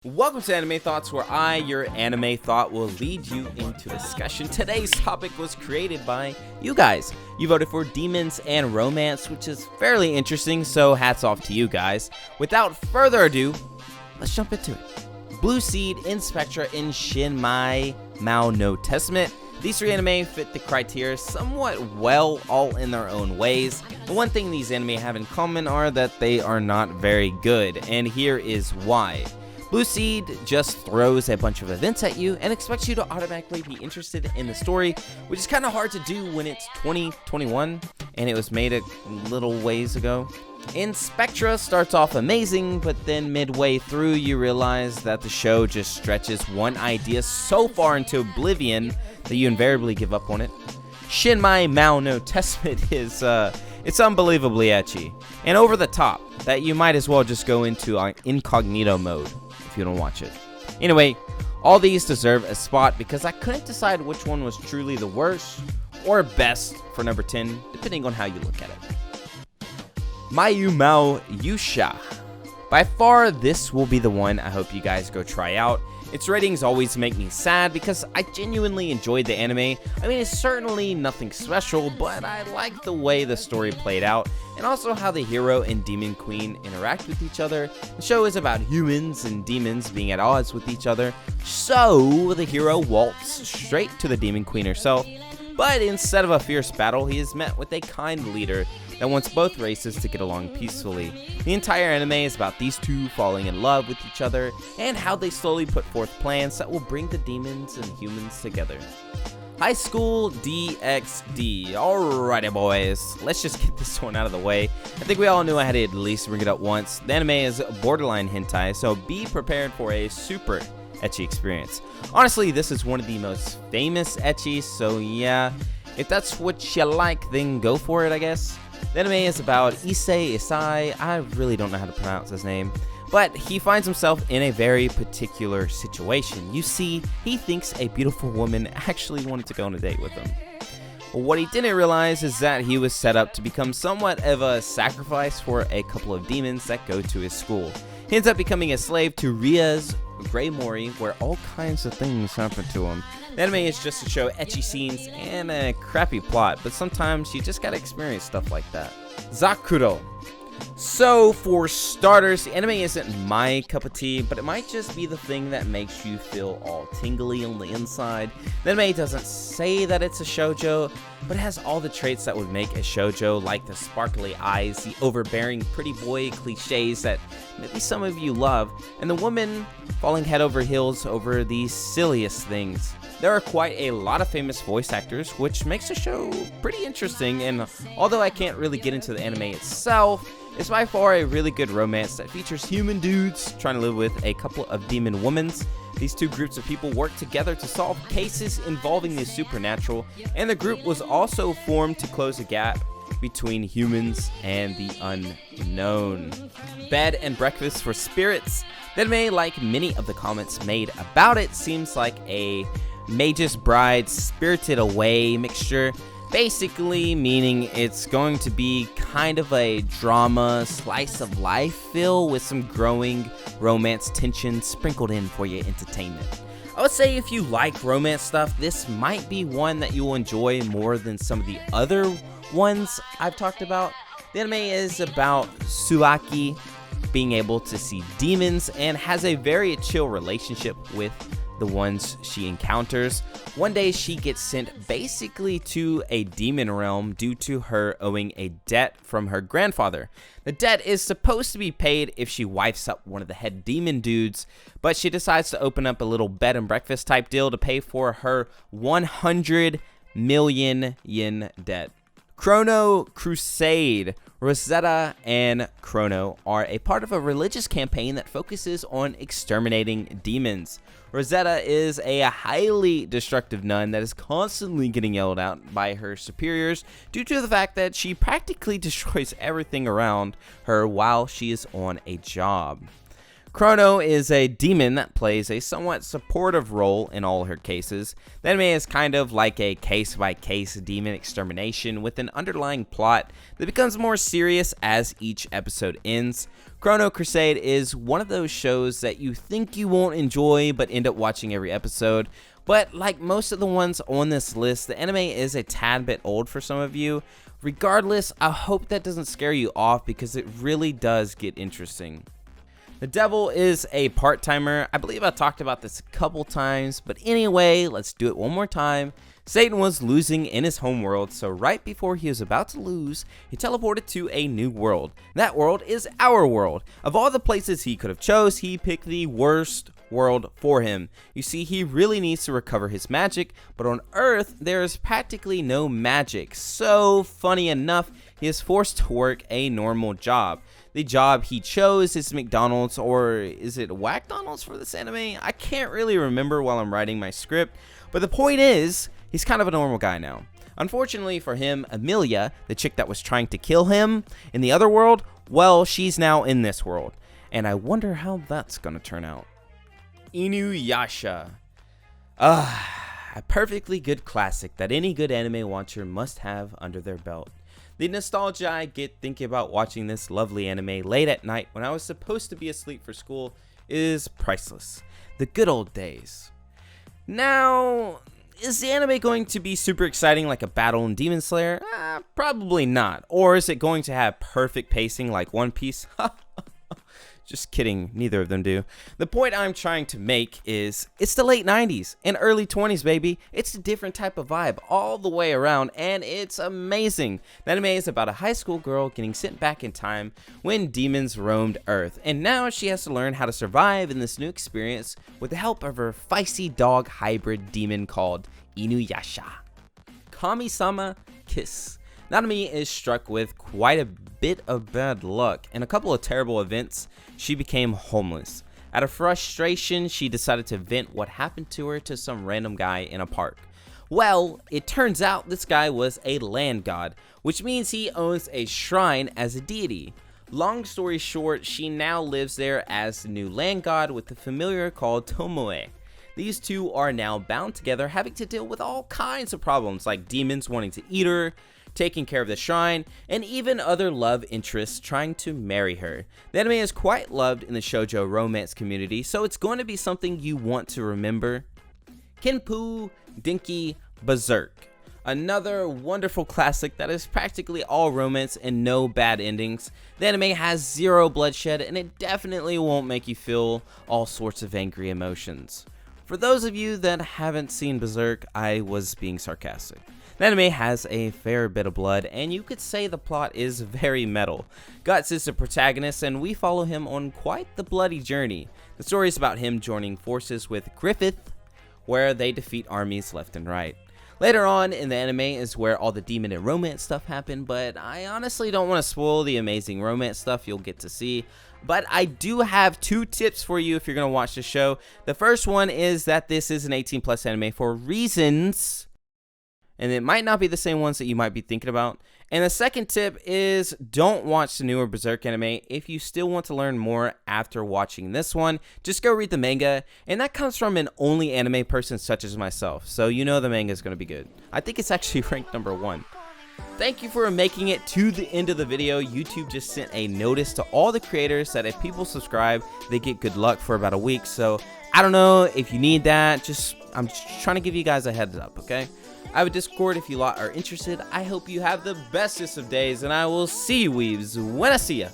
Welcome to Anime Thoughts, where I, your anime thought, will lead you into discussion. Today's topic was created by you guys. You voted for demons and romance, which is fairly interesting, so hats off to you guys. Without further ado, let's jump into it. Blue Seed, Inspectra, and Shinmai Mao no Testament. These three anime fit the criteria somewhat well, all in their own ways. The one thing these anime have in common are that they are not very good, and here is why. Blue Seed just throws a bunch of events at you and expects you to automatically be interested in the story, which is kind of hard to do when it's 2021 and it was made a little ways ago. Inspectra starts off amazing, but then midway through you realize that the show just stretches one idea so far into oblivion that you invariably give up on it. Shinmai Mao no Testament is it's unbelievably ecchi and over the top that you might as well just go into incognito mode if you don't watch it. Anyway, all these deserve a spot because I couldn't decide which one was truly the worst or best for number 10, depending on how you look at it. Mayu Mao Yusha. By far, this will be the one I hope you guys go try out. Its ratings always make me sad because I genuinely enjoyed the anime. I mean, it's certainly nothing special, but I like the way the story played out and also how the hero and demon queen interact with each other. The show is about humans and demons being at odds with each other, so the hero waltzes straight to the demon queen herself. But instead of a fierce battle, he is met with a kind leader that wants both races to get along peacefully. The entire anime is about these two falling in love with each other and how they slowly put forth plans that will bring the demons and humans together. High School DxD. Alrighty boys, let's just get this one out of the way. I think we all knew I had to at least bring it up once. The anime is borderline hentai, so be prepared for a super ecchi experience. Honestly, this is one of the most famous ecchi, so yeah, if that's what you like, then go for it, I guess. The anime is about Isai. I really don't know how to pronounce his name, but he finds himself in a very particular situation. You see, he thinks a beautiful woman actually wanted to go on a date with him. What he didn't realize is that he was set up to become somewhat of a sacrifice for a couple of demons that go to his school. He ends up becoming a slave to Ria's Grey Mori, where all kinds of things happen to him. The anime is just to show ecchi scenes and a crappy plot, but sometimes you just gotta experience stuff like that. Zakuro. So, for starters, the anime isn't my cup of tea, but it might just be the thing that makes you feel all tingly on the inside. The anime doesn't say that it's a shoujo, but it has all the traits that would make a shoujo, like the sparkly eyes, the overbearing pretty boy cliches that maybe some of you love, and the woman falling head over heels over the silliest things. There are quite a lot of famous voice actors, which makes the show pretty interesting, and although I can't really get into the anime itself, it's by far a really good romance that features human dudes trying to live with a couple of demon womans. These two groups of people work together to solve cases involving the supernatural, and the group was also formed to close a gap between humans and the unknown. Bed and breakfast for spirits. The anime, like many of the comments made about it, seems like a Mage's Bride Spirited Away mixture. Basically meaning it's going to be kind of a drama, slice of life feel with some growing romance tension sprinkled in for your entertainment. I would say if you like romance stuff, this might be one that you will enjoy more than some of the other ones I've talked about. The anime is about Suaki being able to see demons and has a very chill relationship with the ones she encounters. One day she gets sent basically to a demon realm due to her owing a debt from her grandfather. The debt is supposed to be paid if she wifes up one of the head demon dudes, but she decides to open up a little bed and breakfast type deal to pay for her 100 million yen debt. Chrono Crusade. Rosetta and Chrono are a part of a religious campaign that focuses on exterminating demons. Rosetta is a highly destructive nun that is constantly getting yelled at by her superiors due to the fact that she practically destroys everything around her while she is on a job. Chrono is a demon that plays a somewhat supportive role in all her cases. The anime is kind of like a case-by-case demon extermination with an underlying plot that becomes more serious as each episode ends. Chrono Crusade is one of those shows that you think you won't enjoy but end up watching every episode. But like most of the ones on this list, the anime is a tad bit old for some of you. Regardless, I hope that doesn't scare you off because it really does get interesting. The devil is a part-timer. I believe I talked about this a couple times, but anyway, let's do it one more time. Satan was losing in his homeworld, so right before he was about to lose, he teleported to a new world. That world is our world. Of all the places he could have chose, he picked the worst world for him. You see, he really needs to recover his magic, but on Earth, there is practically no magic. So, funny enough, he is forced to work a normal job. The job he chose is McDonald's, or is it Whackdonald's for this anime? I can't really remember while I'm writing my script, but the point is, he's kind of a normal guy now. Unfortunately for him, Amelia, the chick that was trying to kill him in the other world, well, she's now in this world, and I wonder how that's gonna turn out. Inuyasha. A perfectly good classic that any good anime watcher must have under their belt. The nostalgia I get thinking about watching this lovely anime late at night when I was supposed to be asleep for school is priceless. The good old days. Now, is the anime going to be super exciting like a battle in Demon Slayer? Probably not. Or is it going to have perfect pacing like One Piece? Just kidding, neither of them do. The point I'm trying to make is, it's the late 90s and early 20s, baby. It's a different type of vibe all the way around, and it's amazing. The anime is about a high school girl getting sent back in time when demons roamed Earth, and now she has to learn how to survive in this new experience with the help of her feisty dog hybrid demon called Inuyasha. Kami-sama Kiss. Nanami is struck with quite a bit of bad luck. In a couple of terrible events, she became homeless. Out of frustration, she decided to vent what happened to her to some random guy in a park. Well, it turns out this guy was a land god, which means he owns a shrine as a deity. Long story short, she now lives there as the new land god with the familiar called Tomoe. These two are now bound together, having to deal with all kinds of problems like demons wanting to eat her, taking care of the shrine, and even other love interests trying to marry her. The anime is quite loved in the shoujo romance community, so it's going to be something you want to remember. Kenpu Denki Berserk. Another wonderful classic that is practically all romance and no bad endings. The anime has zero bloodshed, and it definitely won't make you feel all sorts of angry emotions. For those of you that haven't seen Berserk, I was being sarcastic. The anime has a fair bit of blood, and you could say the plot is very metal. Guts is the protagonist, and we follow him on quite the bloody journey. The story is about him joining forces with Griffith, where they defeat armies left and right. Later on in the anime is where all the demon and romance stuff happen, but I honestly don't want to spoil the amazing romance stuff you'll get to see. But I do have 2 tips for you if you're going to watch the show. The first one is that this is an 18+ anime for reasons, and it might not be the same ones that you might be thinking about. And the second tip is, don't watch the newer Berserk anime. If you still want to learn more after watching this one, just go read the manga, and that comes from an only anime person such as myself, so you know the manga is going to be good. I think it's actually ranked number 1. Thank you for making it to the end of the video. YouTube just sent a notice to all the creators that if people subscribe, they get good luck for about a week. So I don't know if you need that. I'm just trying to give you guys a heads up, okay? I have a Discord if you lot are interested. I hope you have the bestest of days, and I will see you weebs when I see ya.